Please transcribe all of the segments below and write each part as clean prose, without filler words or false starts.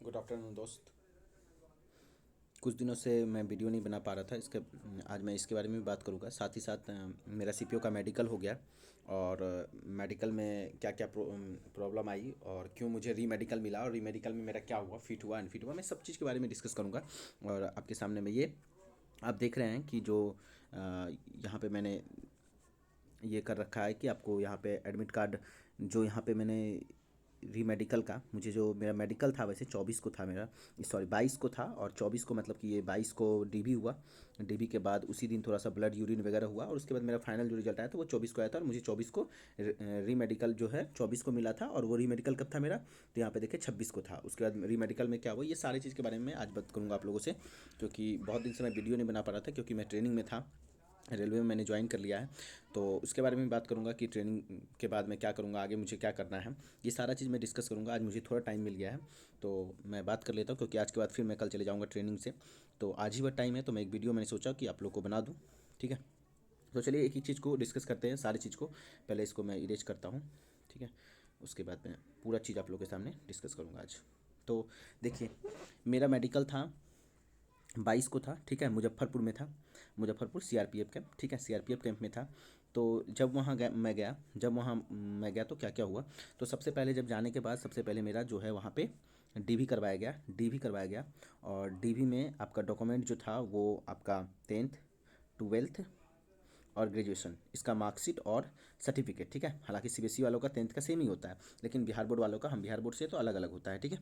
Good afternoon दोस्त। कुछ दिनों से मैं वीडियो नहीं बना पा रहा था। इसके आज मैं इसके बारे में भी बात करूंगा। साथ ही साथ मेरा सीपीओ का मेडिकल हो गया और मेडिकल में क्या क्या प्रॉब्लम आई और क्यों मुझे री मेडिकल मिला और री मेडिकल में मेरा क्या हुआ, फिट हुआ अनफिट हुआ, मैं सब चीज़ के बारे में डिस्कस करूंगा। और आपके सामने में ये आप देख रहे हैं कि जो यहाँ पे मैंने ये कर रखा है कि आपको यहाँ पे एडमिट कार्ड, जो यहाँ पे मैंने री मेडिकल का, मुझे जो मेरा मेडिकल था वैसे 24 को था मेरा, सॉरी 22 को था और 24 को, मतलब कि ये 22 को डीबी हुआ। डीबी के बाद उसी दिन थोड़ा सा ब्लड यूरिन वगैरह हुआ और उसके बाद मेरा फाइनल जो रिजल्ट आया था वो 24 को आया था और मुझे 24 को री मेडिकल जो है 24 को मिला था। और वो री मेडिकल कब था मेरा, तो यहाँ पे देखिए 26 को था। उसके बाद री मेडिकल में क्या हुआ, ये सारी चीज़ के बारे में आज बात करूँगा आप लोगों से, क्योंकि बहुत दिन से मैं वीडियो नहीं बना पा रहा था क्योंकि मैं ट्रेनिंग में था। रेलवे में मैंने ज्वाइन कर लिया है, तो उसके बारे में बात करूंगा कि ट्रेनिंग के बाद मैं क्या करूंगा, आगे मुझे क्या करना है। ये सारा चीज़ मैं डिस्कस करूंगा। आज मुझे थोड़ा टाइम मिल गया है तो मैं बात कर लेता हूँ, क्योंकि आज के बाद फिर मैं कल चले जाऊँगा ट्रेनिंग से। तो आज ही वह टाइम है, तो मैं एक वीडियो मैंने सोचा कि आप लोग को बना दूँ। ठीक है, तो चलिए एक एक चीज़ को डिस्कस करते हैं, सारी चीज़ को। पहले इसको मैं इरेज करता हूँ। ठीक है, उसके बाद मैं पूरा चीज़ आप लोग के सामने डिस्कस करूँगा आज। तो देखिए, मेरा मेडिकल था 22 को था। ठीक है, मुजफ्फरपुर में था, मुजफ्फरपुर सीआरपीएफ कैंप। ठीक है, सीआरपीएफ कैंप में था। तो जब वहाँ गया मैं गया जब वहाँ मैं गया तो क्या क्या हुआ। तो सबसे पहले जब जाने के बाद सबसे पहले मेरा जो है वहाँ पे डीवी करवाया गया, डीवी करवाया गया। और डीवी में आपका डॉक्यूमेंट जो था वो आपका 10th 12th और ग्रेजुएशन, इसका मार्कशीट और सर्टिफिकेट। ठीक है, हालांकि सीबीएसई वालों का 10th का सेम ही होता है, लेकिन बिहार बोर्ड वालों का, हम बिहार बोर्ड से तो अलग अलग होता है। ठीक है,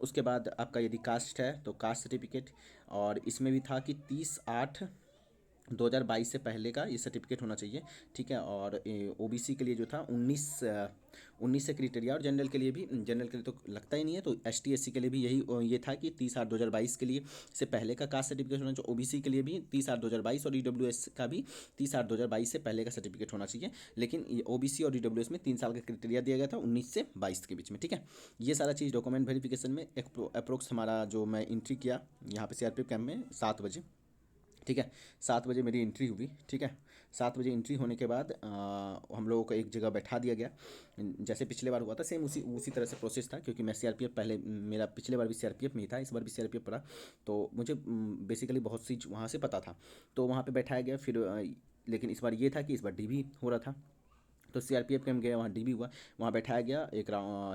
उसके बाद आपका यदि कास्ट है तो कास्ट सर्टिफिकेट। और इसमें भी था कि 30/8/2022 से पहले का ये सर्टिफिकेट होना चाहिए। ठीक है, और ओबीसी के लिए जो था 19 से क्राइटेरिया, और जनरल के लिए भी, जनरल के लिए तो लगता ही नहीं है, तो एसटी एससी के लिए भी यही ये था कि 30/8/2022 के लिए से पहले का कास्ट सर्टिफिकेट होना चाहिए। ओबीसी के लिए भी 30/8/2022 और ईडब्ल्यूएस का भी 30/8/2022 से पहले का सर्टिफिकेट होना चाहिए। लेकिन ओबीसी और ईडब्ल्यूएस में 3 साल का क्राइटेरिया दिया गया था, 19 से 22 के बीच में। ठीक है, ये सारा चीज़ डॉक्यूमेंट वेरिफिकेशन में अप्रोक्स हमारा जो मैं एंट्री किया यहाँ पे सीआरपीएफ कैंप में 7 बजे। ठीक है, 7 बजे मेरी एंट्री हुई। ठीक है, 7 बजे एंट्री होने के बाद हम लोगों को एक जगह बैठा दिया गया। जैसे पिछले बार हुआ था सेम उसी उसी तरह से प्रोसेस था, क्योंकि मैं सीआरपीएफ पहले, मेरा पिछले बार भी सीआरपीएफ में ही था, इस बार भी सीआरपीएफ पड़ा। तो मुझे बेसिकली बहुत सी वहाँ से पता था, तो वहाँ पे बैठाया गया। फिर लेकिन इस बार ये था कि इस बार डीवी हो रहा था, तो सीआरपीएफ कैंप गया, वहाँ डीबी हुआ। वहाँ बैठाया गया एक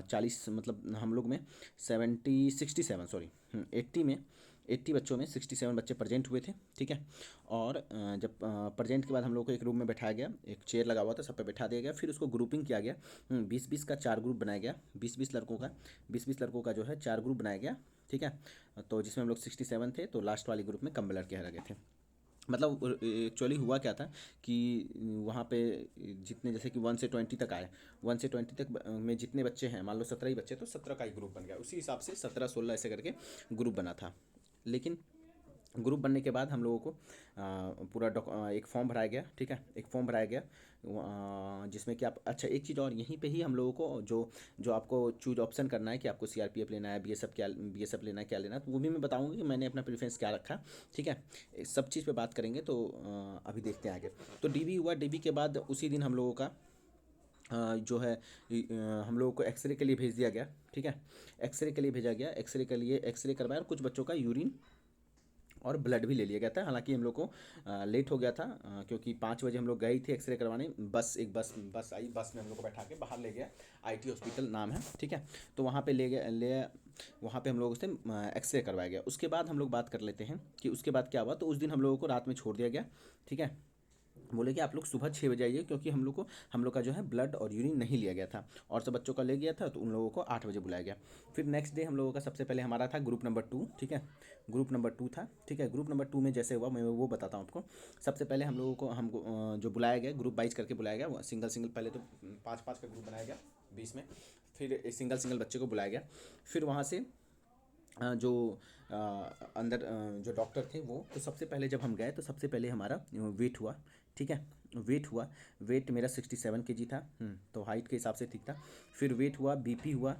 40, मतलब हम लोग में 67 सॉरी 80 में, 80 बच्चों में 67 बच्चे प्रेजेंट हुए थे। ठीक है, और जब प्रेजेंट के बाद हम लोग को एक रूम में बैठाया गया, एक चेयर लगा हुआ था, सब पे बैठा दिया गया। फिर उसको ग्रुपिंग किया गया। 20-20 का 4 ग्रुप बनाया गया, 20-20 लड़कों का, 20-20 लड़कों का जो है 4 ग्रुप बनाया गया। ठीक है, तो जिसमें हम लोग 67 थे, तो लास्ट वाले ग्रुप में कम लड़के रह गए थे। मतलब एक्चुअली हुआ क्या था कि वहाँ पे जितने, जैसे कि 1 से 20 तक आए, 1 से 20 तक में जितने बच्चे हैं, मान लो 17 ही बच्चे, तो 17 का ही ग्रुप बन गया। उसी हिसाब से 17-16 ऐसे करके ग्रुप बना था। लेकिन ग्रुप बनने के बाद हम लोगों को पूरा एक फॉर्म भराया गया। ठीक है, एक फॉर्म भराया गया जिसमें कि आप, अच्छा एक चीज़ और, यहीं पे ही हम लोगों को जो जो आपको चूज ऑप्शन करना है कि आपको सीआरपीएफ लेना है, बीएसएफ क्या, बीएसएफ लेना है, क्या लेना है, तो वो भी मैं बताऊंगा कि मैंने अपना प्रेफरेंस क्या रखा। ठीक है, इस सब चीज़ पे बात करेंगे। तो अभी देखते हैं आगे। तो डीबी हुआ, डीबी के बाद उसी दिन हम लोगों का जो है हम लोगों को एक्सरे के लिए भेज दिया गया। ठीक है, एक्सरे के लिए भेजा गया, एक्सरे के लिए एक्सरे करवाया, और कुछ बच्चों का यूरिन और ब्लड भी ले लिया गया था। हालांकि हम लोग को लेट हो गया था, क्योंकि 5 बजे हम लोग गए थे एक्सरे करवाने। एक बस आई, बस में हम लोग को बैठा के बाहर ले गया, आईटी हॉस्पिटल नाम है। ठीक है, तो वहाँ पे ले गया, वहाँ पे हम लोगों से एक्सरे करवाया गया। उसके बाद हम लोग बात कर लेते हैं कि उसके बाद क्या हुआ। तो उस दिन हम लोगों को रात में छोड़ दिया गया। ठीक है, बोले कि आप लोग सुबह 6 बजे आइए, क्योंकि हम लोग का जो है ब्लड और यूरिन नहीं लिया गया था, और सब बच्चों का ले गया था, तो उन लोगों को 8 बजे बुलाया गया। फिर नेक्स्ट डे हम लोगों का सबसे पहले हमारा था ग्रुप नंबर 2। ठीक है, ग्रुप नंबर 2 था। ठीक है, ग्रुप नंबर 2 में जैसे हुआ मैं वो बताता हूँ आपको। सबसे पहले हम लोगों को, हमको जो बुलाया गया, ग्रुप वाइज करके बुलाया गया, सिंगल सिंगल, पहले तो 5-5 का ग्रुप बनाया गया 20 में। फिर सिंगल सिंगल बच्चे को बुलाया गया। फिर वहाँ से जो अंदर जो डॉक्टर थे वो, तो सबसे पहले जब हम गए तो सबसे पहले हमारा वेट हुआ। ठीक है, वेट हुआ, वेट मेरा 67 kg था। तो हाइट के हिसाब से ठीक था। फिर वेट हुआ, बीपी हुआ।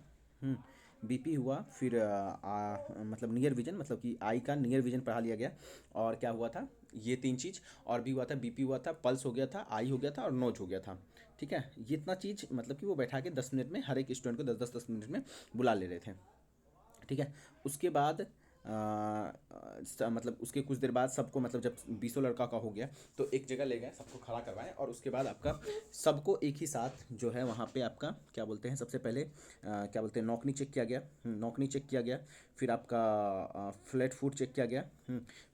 बीपी हुआ, फिर मतलब नियर विजन, मतलब कि आई का नियर विजन पढ़ा लिया गया। और क्या हुआ था, ये 3 चीज़ और भी हुआ था। बीपी हुआ था, पल्स हो गया था, आई हो गया था, और नोज हो गया था। ठीक है, ये इतना चीज़ मतलब कि वो बैठा के 10 मिनट में हर एक स्टूडेंट को 10-10 मिनट में बुला ले रहे थे। ठीक है। उसके बाद मतलब उसके कुछ देर बाद सबको, मतलब जब 20 लड़का का हो गया तो एक जगह ले गए, सबको खड़ा करवाएं, और उसके बाद आपका सबको एक ही साथ जो है वहाँ पे आपका क्या बोलते हैं, सबसे पहले क्या बोलते हैं, नौकनी चेक किया गया। नौकनी चेक किया गया। फिर आपका फ्लैट फुट चेक किया गया।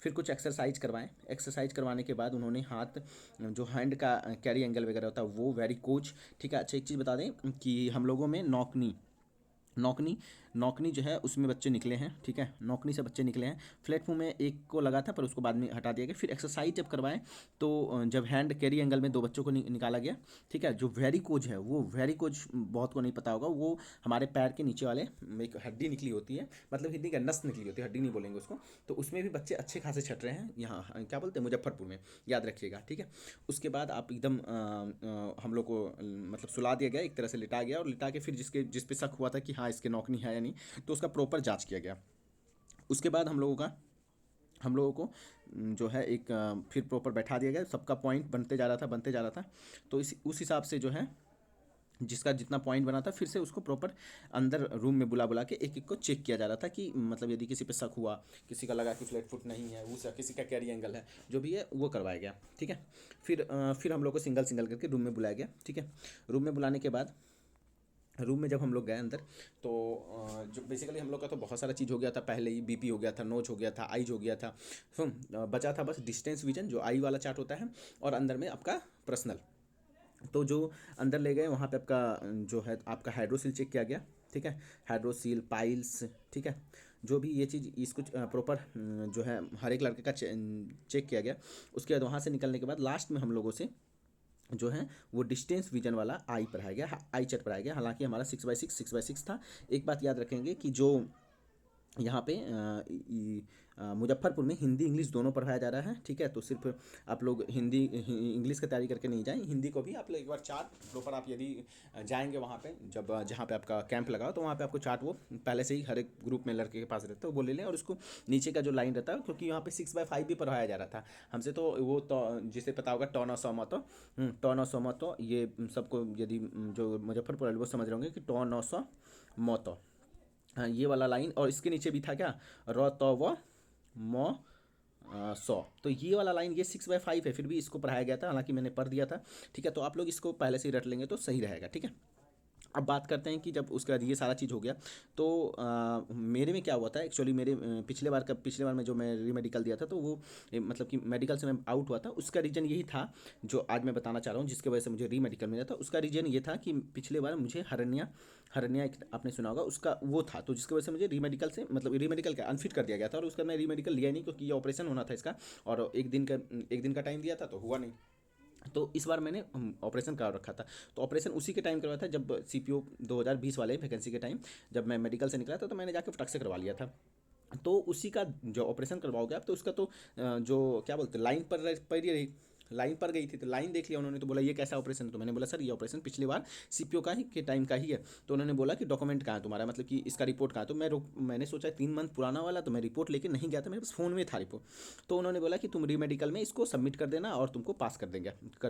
फिर कुछ एक्सरसाइज करवाएं। एक्सरसाइज करवाने के बाद उन्होंने हाथ, जो हैंड का कैरी एंगल वगैरह होता है वो वेरी कोच। ठीक है। अच्छा, एक चीज़ बता दें कि हम लोगों में नौकनी नौकनी नौकनी जो है उसमें बच्चे निकले हैं। ठीक है, नौकनी से बच्चे निकले हैं। प्लेटफॉर्म में एक को लगा था पर उसको बाद में हटा दिया गया। फिर एक्सरसाइज जब करवाएं तो जब हैंड कैरी एंगल में दो बच्चों को निकाला गया। ठीक है। जो वेरी कोज है, वो वेरी कोज बहुत को नहीं पता होगा, वो हमारे पैर के नीचे वाले एक हड्डी निकली होती है, मतलब हिंदी का नस निकली होती है, हड्डी नहीं बोलेंगे उसको। तो उसमें भी बच्चे अच्छे खासे छट रहे हैं यहाँ, क्या बोलते हैं, मुजफ्फरपुर में, याद रखिएगा। ठीक है। उसके बाद आप एकदम हम लोग को मतलब सुला दिया गया, एक तरह से लिटा गया, और लिटा के फिर जिस पे शक हुआ था कि हाँ इसके नौकनी है या नहीं, तो उसका प्रॉपर जांच किया गया। उसके बाद हम लोगों को जो है एक फिर प्रॉपर बैठा दिया गया। सबका पॉइंट बनते जा रहा था। तो उस हिसाब से जो है जिसका जितना पॉइंट बना था, फिर से उसको प्रॉपर अंदर रूम में बुला बुला के एक एक को चेक किया जा रहा था कि मतलब यदि किसी पे शक हुआ, किसी का लगा कि फ्लैट फुट नहीं है, वो किसी का कैरी एंगल है, जो भी है वो करवाया गया। ठीक है। फिर हम लोग को सिंगल सिंगल करके रूम में बुलाया गया। ठीक है। रूम में बुलाने के बाद रूम में जब हम लोग गए अंदर, तो जो बेसिकली हम लोग का तो बहुत सारा चीज़ हो गया था पहले ही। बीपी हो गया था, नोच हो गया था, आइज हो गया था। बचा था बस डिस्टेंस विजन, जो आई वाला चार्ट होता है, और अंदर में आपका पर्सनल। तो जो अंदर ले गए वहाँ पे आपका जो है आपका हाइड्रोसील चेक किया गया। ठीक है। Hydrocele, piles. ठीक है। जो भी ये चीज़ इसको प्रॉपर जो है हर एक लड़के का चेक किया गया। उसके बाद वहाँ से निकलने के बाद लास्ट में हम लोगों से जो है वो डिस्टेंस विजन वाला आई पढ़ाया गया, आई चैट पढ़ाया गया। हालांकि हमारा 6x6 था। एक बात याद रखेंगे कि जो यहाँ पे मुजफ्फरपुर में हिंदी इंग्लिश दोनों पढ़ाया जा रहा है। ठीक है। तो सिर्फ आप लोग हिंदी इंग्लिश की तैयारी करके नहीं जाएं, हिंदी को भी आप लोग एक बार चार्ट प्रॉपर, आप यदि जाएंगे वहाँ पे, जब जहाँ पे आपका कैंप लगा तो वहाँ पे आपको चार्ट वो पहले से ही हर एक ग्रुप में लड़के के पास रहता है, वो ले लें। और उसको नीचे का जो लाइन रहता है, क्योंकि यहाँ पे 6x5 भी पढ़ाया जा रहा था हमसे, तो वो तो जिसे पता होगा टॉनोसोमतो, ये सबको यदि जो मुजफ्फरपुर वाले वो समझ रहे होंगे कि टॉनोसोमतो। हाँ, ये वाला लाइन, और इसके नीचे भी था क्या, र त व म 100। तो ये वाला लाइन, ये 6x5 है, फिर भी इसको पढ़ाया गया था, हालांकि मैंने पढ़ दिया था। ठीक है। तो आप लोग इसको पहले से ही रट लेंगे तो सही रहेगा। ठीक है। अब बात करते हैं कि जब उसके बाद ये सारा चीज़ हो गया तो मेरे में क्या हुआ था एक्चुअली। मेरे पिछले बार में जो मैं री मेडिकल दिया था, तो वो मतलब कि मेडिकल से मैं आउट हुआ था। उसका रीज़न यही था जो आज मैं बताना चाह रहा हूँ, जिसकी वजह से मुझे री मेडिकल मिला था। उसका रीज़न ये था कि पिछले बार मुझे हरनिया हरनिया एक आपने सुना होगा, उसका वो था, तो जिसकी वजह से मुझे री मेडिकल से, मतलब री मेडिकल का अनफिट कर दिया गया था, और उसका मैं री मेडिकल लिया नहीं, क्योंकि ये ऑपरेशन होना था इसका, और एक दिन का टाइम दिया था तो हुआ नहीं। तो इस बार मैंने ऑपरेशन करा रखा था। तो ऑपरेशन उसी के टाइम करवाया था जब CPO 2020 वाले वैकेंसी के टाइम, जब मैं मेडिकल से निकला था, तो मैंने जाके फटक से करवा लिया था। तो उसी का जो ऑपरेशन करवाओगे आप, तो उसका तो जो क्या बोलते हैं, पड़ रही लाइन पर गई थी, तो लाइन देख लिया उन्होंने, तो बोला ये कैसा ऑपरेशन है। तो मैंने बोला सर ये ऑपरेशन पिछली बार CPO का ही के टाइम का ही है। तो उन्होंने बोला कि डॉक्यूमेंट कहाँ है तुम्हारा, मतलब कि इसका रिपोर्ट कहाँ है। तो मैंने सोचा 3 मंथ पुराना वाला, तो मैं रिपोर्ट लेके नहीं गया था, मेरे पास फ़ोन में था रिपोर्ट। तो उन्होंने बोला कि तुम री मेडिकल में इसको सबमिट कर देना और तुमको पास कर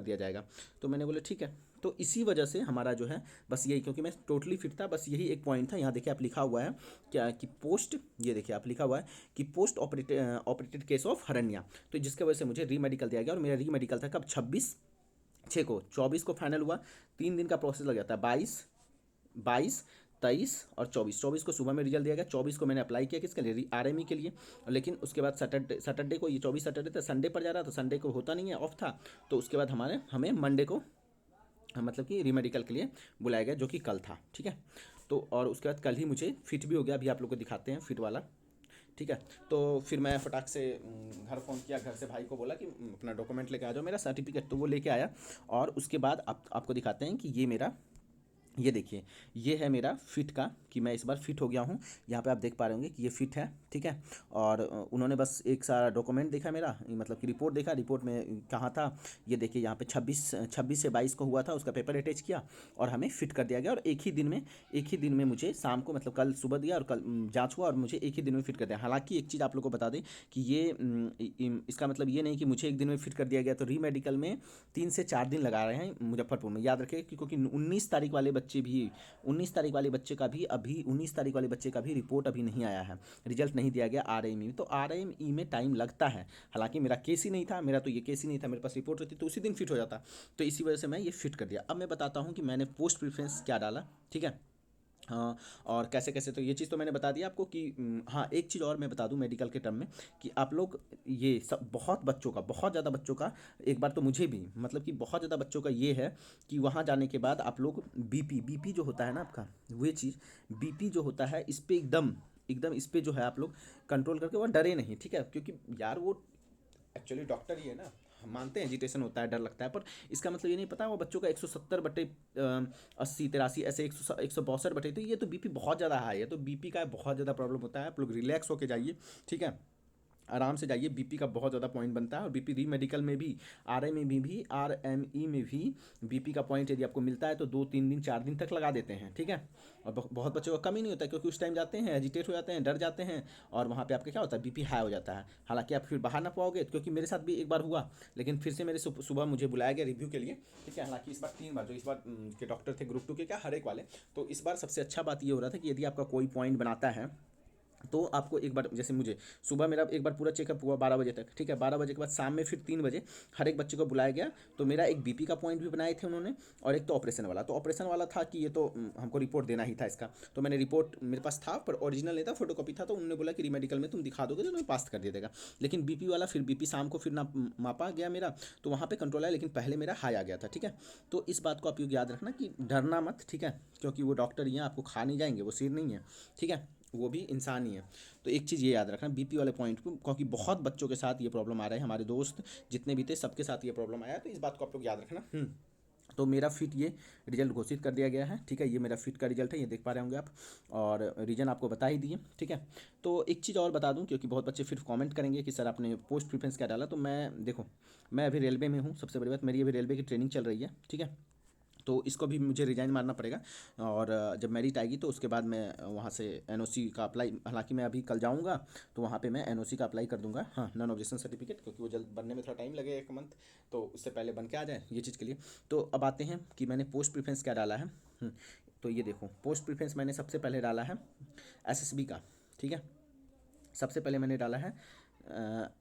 दिया जाएगा। तो मैंने बोला ठीक है। तो इसी वजह से हमारा जो है बस यही, क्योंकि मैं टोटली फिट था, बस यही एक पॉइंट था। यहाँ देखिए आप लिखा हुआ है क्या कि पोस्ट, ये देखिए आप लिखा हुआ है कि post operated case of hernia. तो जिसकी वजह से मुझे री मेडिकल दिया गया, और मेरा री मेडिकल था कब, 26/6 को, 24 को फाइनल हुआ। 3 दिन का प्रोसेस लग जाता है, 22, 23 और 24 को सुबह में रिजल्ट दिया गया। 24 को मैंने अप्लाई किया किसके लिए, RME के लिए। लेकिन उसके बाद सैटरडे को, ये 24 सैटरडे था, संडे पर जा रहा था, संडे को होता नहीं है, ऑफ था। तो उसके बाद हमें मंडे को मतलब कि री मेडिकल के लिए बुलाया गया, जो कि कल था। ठीक है। तो और उसके बाद कल ही मुझे फिट भी हो गया, अभी आप लोग को दिखाते हैं फिट वाला। ठीक है। तो फिर मैं फटाक से घर फ़ोन किया, घर से भाई को बोला कि अपना डॉक्यूमेंट लेके आ जाओ, मेरा सर्टिफिकेट, तो वो लेके आया। और उसके बाद आपको दिखाते हैं कि ये देखिए, ये है मेरा फिट का, कि मैं इस बार फिट हो गया हूँ। यहाँ पे आप देख पा रहे होंगे कि ये फिट है। ठीक है। और उन्होंने बस एक सारा डॉक्यूमेंट देखा मेरा, मतलब कि रिपोर्ट देखा, रिपोर्ट में कहाँ था, ये देखिए यहाँ पे 26 से 22 को हुआ था, उसका पेपर अटैच किया और हमें फिट कर दिया गया। और एक ही दिन में मुझे शाम को, मतलब कल सुबह दिया और कल जाँच हुआ, और मुझे एक ही दिन में फिट कर दिया। हालाँकि एक चीज़ आप लोग को बता दें कि इसका मतलब ये नहीं कि मुझे एक दिन में फिट कर दिया गया। तो री मेडिकल में 3 से 4 दिन लगा रहे हैं मुजफ्फरपुर में, याद रखें, क्योंकि 19 तारीख वाले बच्चे का भी भी 19 तारीख वाले बच्चे का भी रिपोर्ट अभी नहीं आया है, रिजल्ट नहीं दिया गया RME में। तो RME में टाइम लगता है। हालांकि मेरा केस ही नहीं था, मेरा तो ये केस ही नहीं था, मेरे पास रिपोर्ट रहती तो उसी दिन फिट हो जाता। तो इसी वजह से मैं ये फिट कर दिया। अब मैं बताता हूँ कि मैंने पोस्ट प्रेफरेंस क्या डाला, ठीक है। हाँ, और कैसे कैसे, तो ये चीज़ तो मैंने बता दिया आपको कि हाँ, एक चीज़ और मैं बता दूं मेडिकल के टर्म में, कि आप लोग ये सब बहुत बच्चों का, बहुत ज़्यादा बच्चों का, एक बार तो मुझे भी मतलब कि बहुत ज़्यादा बच्चों का ये है कि वहाँ जाने के बाद आप लोग बीपी जो होता है ना आपका, वो चीज़ बीपी जो होता है इस पर एकदम एकदम इस पे जो है आप लोग कंट्रोल करके वहाँ डरे नहीं, ठीक है। क्योंकि यार वो एक्चुअली डॉक्टर ही है ना, हम मानते हैं एजिटेशन होता है, डर लगता है, पर इसका मतलब ये नहीं पता वो बच्चों का 170/80 83 ऐसे 162/, तो ये तो बीपी बहुत ज़्यादा हाई है, तो बीपी का बहुत ज़्यादा प्रॉब्लम होता है। आप लोग रिलैक्स होके जाइए, ठीक है, आराम से जाइए। बीपी का बहुत ज़्यादा पॉइंट बनता है, और बीपी री मेडिकल में भी, RME में भी बीपी का पॉइंट यदि आपको मिलता है तो 2 3 दिन 4 दिन तक लगा देते हैं, ठीक है। और बहुत बच्चों का कम ही नहीं होता है, क्योंकि उस टाइम जाते हैं, एजिटेट हो जाते हैं, डर जाते हैं, और वहाँ पे आपका क्या होता है, बीपी हाई हो जाता है। हालांकि आप फिर बाहर ना पाओगे, क्योंकि मेरे साथ भी एक बार हुआ, लेकिन फिर से मेरे सुबह मुझे बुलाया गया रिव्यू के लिए, ठीक है। हालांकि इस बार 3 बार, जो इस बार के डॉक्टर थे ग्रुप 2 के क्या, हर एक वाले। तो इस बार सबसे अच्छा बात ये हो रहा था कि यदि आपका कोई पॉइंट बनाता है तो आपको एक बार, जैसे मुझे सुबह मेरा एक बार पूरा चेकअप हुआ 12 बजे तक, ठीक है। 12 बजे के बाद शाम में फिर 3 बजे हर एक बच्चे को बुलाया गया। तो मेरा एक बीपी का पॉइंट भी बनाए थे उन्होंने, और एक तो ऑपरेशन वाला। तो ऑपरेशन वाला था कि ये तो हमको रिपोर्ट देना ही था इसका, तो मैंने रिपोर्ट मेरे पास था, पर ओरिजिनल नहीं था, फोटोकॉपी था। तो उन्होंने बोला कि रीमेडिकल में तुम दिखा दोगे तो तुम्हें पास कर दिया जाएगा। लेकिन बीपी वाला, फिर बीपी शाम को फिर ना मापा गया मेरा, तो वहाँ पे कंट्रोल आया, लेकिन पहले मेरा हाई आ गया था, ठीक है। तो इस बात को आप याद रखना कि डरना मत, ठीक है, क्योंकि वो डॉक्टर ही हैं, आपको खा नहीं जाएंगे, वो सिर नहीं है, ठीक है, वो भी इंसान ही है। तो एक चीज़ ये याद रखना बीपी वाले पॉइंट को, क्योंकि बहुत बच्चों के साथ ये प्रॉब्लम आ रहा है, हमारे दोस्त जितने भी थे सबके साथ ये प्रॉब्लम आया है, तो इस बात को आप लोग याद रखना। तो मेरा फिट ये रिजल्ट घोषित कर दिया गया है, ठीक है। ये मेरा फिट का रिजल्ट है, ये देख पा रहे होंगे आप, और रीजन आपको बता ही दिए, ठीक है। तो एक चीज़ और बता दूं, क्योंकि बहुत बच्चे फिर कमेंट करेंगे कि सर आपने पोस्ट प्रिफरेंस क्या डाला। तो मैं देखो, मैं अभी रेलवे में हूँ, सबसे बड़ी बात मेरी अभी रेलवे की ट्रेनिंग चल रही है, ठीक है। तो इसको भी मुझे रिजाइन मारना पड़ेगा, और जब मेरिट आएगी तो उसके बाद मैं वहाँ से एनओसी का अप्लाई, हालांकि मैं अभी कल जाऊँगा, तो वहाँ पे मैं एनओसी का अप्लाई कर दूंगा, हाँ, नॉन ऑब्जेक्शन सर्टिफिकेट, क्योंकि वो जल्द बनने में थोड़ा टाइम लगेगा, 1 मंथ, तो उससे पहले बन के आ जाए ये चीज़ के लिए। तो अब आते हैं कि मैंने पोस्ट प्रिफरेंस क्या डाला है। तो ये देखो, पोस्ट प्रिफरेंस मैंने सबसे पहले डाला है SSB का, ठीक है। सबसे पहले मैंने डाला है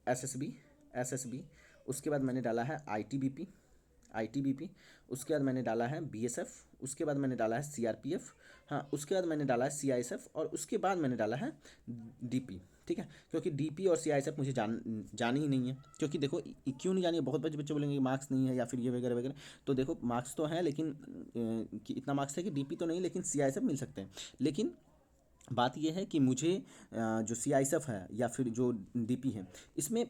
SSB, उसके बाद मैंने डाला है ITBP, उसके बाद मैंने डाला है BSF, उसके बाद मैंने डाला है CRPF, हाँ, उसके बाद मैंने डाला है CISF, और उसके बाद मैंने डाला है DP, ठीक है। क्योंकि DP और CISF मुझे जानी ही नहीं है, क्योंकि देखो क्यों नहीं जानी है, बहुत बच्चे बच्चे बोलेंगे मार्क्स नहीं है या फिर ये वगैरह वगैरह। तो देखो मार्क्स तो हैं, लेकिन कि इतना मार्क्स है कि DP तो नहीं, लेकिन CISF मिल सकते हैं। लेकिन बात यह है कि मुझे जो CISF है या फिर जो DP है, इसमें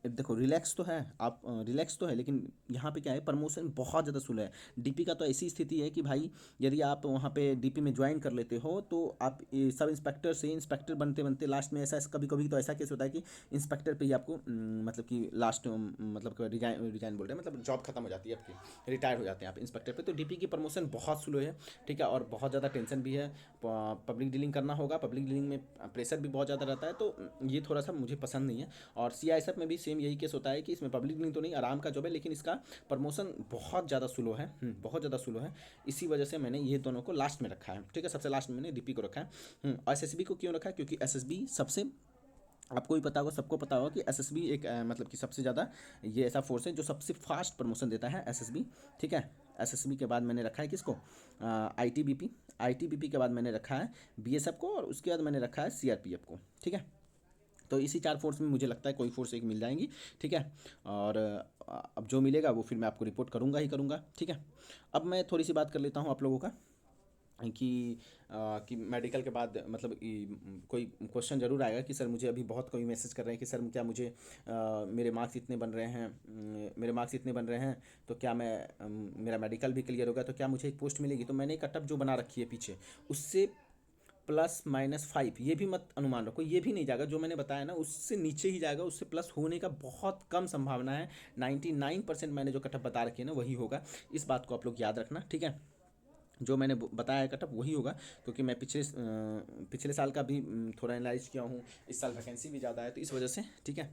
देखो रिलैक्स तो है, आप रिलैक्स तो है, लेकिन यहाँ पे क्या है, प्रमोशन बहुत ज़्यादा स्लो है। DP का तो ऐसी स्थिति है कि भाई यदि आप वहाँ पे DP में ज्वाइन कर लेते हो, तो आप सब इंस्पेक्टर से इंस्पेक्टर बनते बनते लास्ट में ऐसा, कभी कभी तो ऐसा केस होता है कि इंस्पेक्टर पे ही आपको मतलब कि लास्ट मतलब रिजाइन बोल रहे हैं, मतलब जॉब खत्म हो जाती है आपकी, रिटायर हो जाते हैं आप इंस्पेक्टर पे। तो DP की प्रमोशन बहुत स्लो है, ठीक है, और बहुत ज़्यादा टेंशन भी है, पब्लिक डीलिंग करना होगा, पब्लिक डीलिंग में प्रेशर भी बहुत ज़्यादा रहता है, तो ये थोड़ा सा मुझे पसंद नहीं है। और CISF में भी सेम यही केस होता है कि इसमें पब्लिक डीलिंग तो नहीं, आराम का जॉब है, लेकिन इसका प्रमोशन बहुत ज़्यादा स्लो है, बहुत ज़्यादा स्लो है। इसी वजह से मैंने ये दोनों को लास्ट में रखा है, ठीक है, सबसे लास्ट में मैंने DP को रखा है। और SSB को क्यों रखा है, क्योंकि SSB सबसे, आपको भी पता होगा, सबको पता होगा कि SSB एक मतलब कि सबसे ज़्यादा ये ऐसा फोर्स है जो सबसे फास्ट प्रमोशन देता है, SSB, ठीक है। SSB के बाद मैंने रखा है किसको, ITBP के बाद मैंने रखा है BSF को, और उसके बाद मैंने रखा है CRPF को, ठीक है। तो इसी 4 फोर्स में मुझे लगता है कोई फोर्स एक मिल जाएंगी, ठीक है। और अब जो मिलेगा वो फिर मैं आपको रिपोर्ट करूँगा ही करूँगा, ठीक है। अब मैं थोड़ी सी बात कर लेता हूँ आप लोगों का कि मेडिकल के बाद मतलब कोई क्वेश्चन ज़रूर आएगा कि सर मुझे अभी बहुत कोई मैसेज कर रहे हैं कि सर क्या मुझे मेरे मार्क्स इतने बन रहे हैं, मेरे मार्क्स इतने बन रहे हैं, तो क्या मैं मेरा मेडिकल भी क्लियर होगा तो क्या मुझे एक पोस्ट मिलेगी। तो मैंने कटअप जो बना रखी है पीछे, उससे +-5, ये भी मत अनुमान रखो, ये भी नहीं जाएगा, जो मैंने बताया ना उससे नीचे ही जाएगा, उससे प्लस होने का बहुत कम संभावना है। 99% मैंने जो कटअप बता रखी है ना वही होगा, इस बात को आप लोग याद रखना, ठीक है। जो मैंने बताया है कटअप वही होगा, क्योंकि मैं पिछले साल का भी थोड़ा एनालाइज किया हूँ। इस साल वैकेंसी भी ज़्यादा है तो इस वजह से, ठीक है।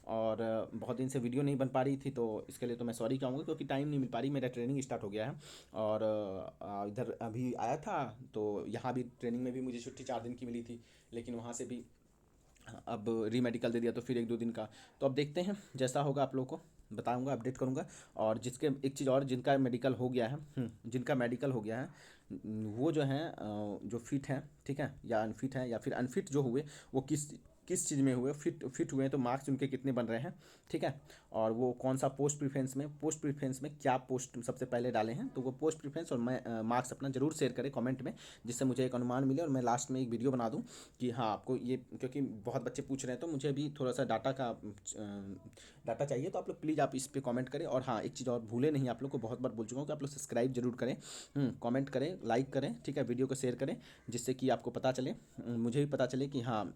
और बहुत दिन से वीडियो नहीं बन पा रही थी, तो इसके लिए तो मैं सॉरी कहूँगा, क्योंकि टाइम नहीं मिल पा रही। मेरा ट्रेनिंग स्टार्ट हो गया है, और इधर अभी आया था, तो यहाँ भी ट्रेनिंग में भी मुझे छुट्टी 4 दिन की मिली थी, लेकिन वहाँ से भी अब री मेडिकल दे दिया, तो फिर 1-2 दिन का। तो अब देखते हैं, जैसा होगा आप लोगों को बताऊंगा, अपडेट करूंगा। और जिसके एक चीज़ और, जिनका मेडिकल हो गया है, जिनका मेडिकल हो गया है, वो जो है जो फिट है, ठीक है, या अनफिट है, या फिर अनफिट जो हुए, वो किस चीज़ में हुए, फिट हुए हैं तो मार्क्स उनके कितने बन रहे हैं, ठीक है। और वो कौन सा पोस्ट प्रिफ्रेंस में क्या पोस्ट सबसे पहले डाले हैं, तो वो पोस्ट प्रिफ्रेंस और मैं मार्क्स अपना जरूर शेयर करें कमेंट में, जिससे मुझे एक अनुमान मिले, और मैं लास्ट में एक वीडियो बना दूं कि हाँ आपको ये, क्योंकि बहुत बच्चे पूछ रहे हैं, तो मुझे भी थोड़ा सा डाटा चाहिए। तो आप लोग प्लीज़ आप इस पे कमेंट करें। और हाँ, एक चीज़ और भूले नहीं, आप लोग को बहुत बार बोल चुका हूँ कि आप लोग सब्सक्राइब जरूर करें, कमेंट करें, लाइक करें, ठीक है, वीडियो को शेयर करें, जिससे कि आपको पता चले, मुझे भी पता चले कि हाँ,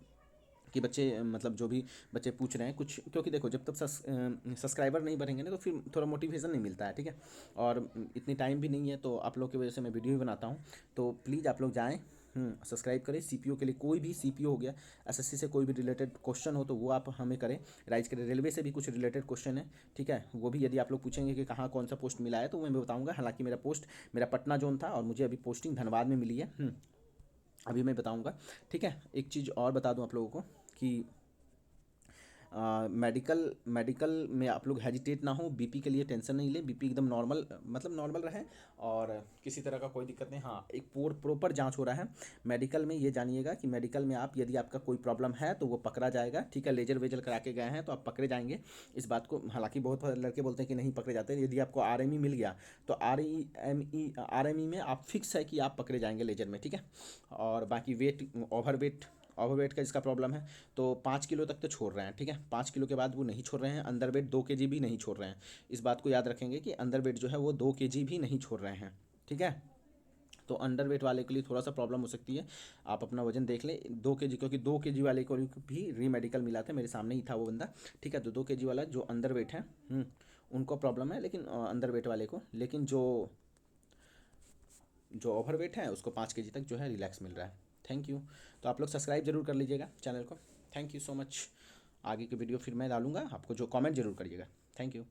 कि बच्चे मतलब जो भी बच्चे पूछ रहे हैं कुछ, क्योंकि देखो जब तक सब्सक्राइबर नहीं बढ़ेंगे ना, तो फिर थोड़ा मोटिवेशन नहीं मिलता है, ठीक है। और इतनी टाइम भी नहीं है, तो आप लोग की वजह से मैं वीडियो भी बनाता हूँ। तो प्लीज़ आप लोग जाएँ, सब्सक्राइब करें। सीपीओ के लिए कोई भी सीपीओ हो गया, एसएससी से कोई भी रिलेटेड क्वेश्चन हो तो वो आप हमें करें, राइज करें। रेलवे से भी कुछ रिलेटेड क्वेश्चन है, ठीक है, वो भी यदि आप लोग पूछेंगे कि कहाँ कौन सा पोस्ट मिला है, तो मैं बताऊंगा। हालांकि मेरा पटना जोन था, और मुझे अभी पोस्टिंग धनबाद में मिली है, अभी मैं बताऊंगा, ठीक है। एक चीज़ और बता दूं आप लोगों को कि मेडिकल में आप लोग हेजिटेट ना हो, बीपी के लिए टेंशन नहीं ले, बीपी एकदम नॉर्मल, मतलब नॉर्मल रहे, और किसी तरह का कोई दिक्कत नहीं। हाँ, एक प्रॉपर जांच हो रहा है मेडिकल में। ये जानिएगा कि मेडिकल में आप, यदि आपका कोई प्रॉब्लम है तो वो पकड़ा जाएगा, ठीक है। लेजर वेजर करा के गए हैं तो आप पकड़े जाएंगे, इस बात को। हालांकि बहुत लड़के बोलते हैं कि नहीं पकड़े जाते। यदि आपको आरएमई मिल गया, तो आरएमई में आप फिक्स है कि आप पकड़े जाएंगे लेजर में, ठीक है। और बाकी ओवरवेट का जिसका प्रॉब्लम है, तो 5 किलो तक तो छोड़ रहे हैं, ठीक है। 5 किलो के बाद वो नहीं छोड़ रहे हैं। अंडर वेट 2 kg भी नहीं छोड़ रहे हैं। इस बात को याद रखेंगे कि अंडर वेट जो है वो 2 kg भी नहीं छोड़ रहे हैं, ठीक है। तो अंडर वेट वाले के लिए थोड़ा सा प्रॉब्लम हो सकती है। आप अपना वजन देख लें, 2 kg, क्योंकि 2 kg वाले को भी री मेडिकल मिला था, मेरे सामने ही था वो बंदा, ठीक है। तो 2 kg वाला जो अंडर वेट है, उनको प्रॉब्लम है, लेकिन अंडर वेट वाले को, लेकिन जो जो ओवर वेट है उसको 5 kg तक जो है रिलैक्स मिल रहा है। Thank you. तो आप लोग सब्सक्राइब जरूर कर लीजिएगा चैनल को। Thank you so much. आगे की वीडियो फिर मैं डालूंगा, आपको जो कमेंट जरूर करिएगा। Thank you.